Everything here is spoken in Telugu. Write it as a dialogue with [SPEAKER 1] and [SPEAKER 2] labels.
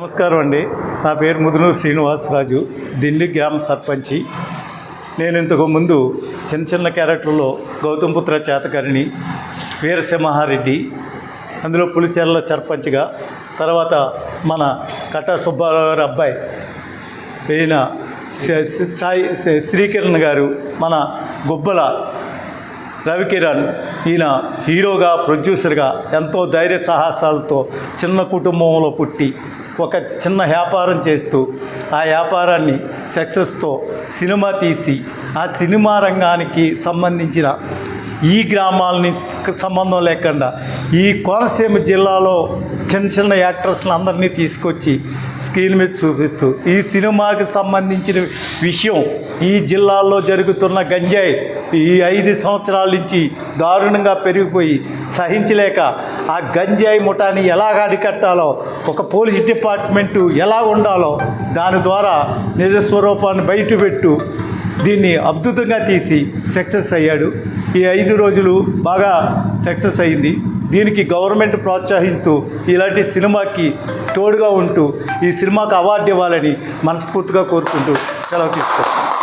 [SPEAKER 1] నమస్కారం అండి. నా పేరు ముదునూరు శ్రీనివాసరాజు, దిండి గ్రామ సర్పంచి. నేను ఇంతకు ముందు చిన్న చిన్న క్యారెక్టర్లో గౌతమిపుత్ర చేతకారిణి, వీరసింహారెడ్డి, అందులో పులిచెర్ల సర్పంచ్గా, తర్వాత మన కట్టా సుబ్బారావు గారి అబ్బాయి ఈయన సాయి శ్రీకిరణ్ గారు, మన గుబ్బల రవికిరణ్, ఈయన హీరోగా, ప్రొడ్యూసర్గా ఎంతో ధైర్య సాహసాలతో చిన్న కుటుంబంలో పుట్టి ఒక చిన్న వ్యాపారం చేస్తూ ఆ వ్యాపారాన్ని సక్సెస్తో సినిమా తీసి ఆ సినిమా రంగానికి సంబంధించిన ఈ గ్రామాలని సంబంధం లేకుండా ఈ కోనసీమ జిల్లాలో చిన్న చిన్న యాక్టర్స్ని అందరినీ తీసుకొచ్చి స్క్రీన్ మీద చూపిస్తూ ఈ సినిమాకి సంబంధించిన విషయం, ఈ జిల్లాలో జరుగుతున్న గంజాయి ఈ 5 సంవత్సరాల నుంచి దారుణంగా పెరిగిపోయి సహించలేక ఆ గంజాయి ముఠాని ఎలా అరికట్టాలో, ఒక పోలీస్ డిపార్ట్మెంటు ఎలా ఉండాలో దాని ద్వారా నిజస్వరూపాన్ని బయటపెట్టు దీన్ని అద్భుతంగా తీసి సక్సెస్ అయ్యాడు. ఈ 5 రోజులు బాగా సక్సెస్ అయింది. దీనికి గవర్నమెంట్ ప్రోత్సహిస్తూ ఇలాంటి సినిమాకి తోడుగా ఉంటూ ఈ సినిమాకి అవార్డు ఇవ్వాలని మనస్ఫూర్తిగా కోరుకుంటూ సెలవు తీసుకుంటాం.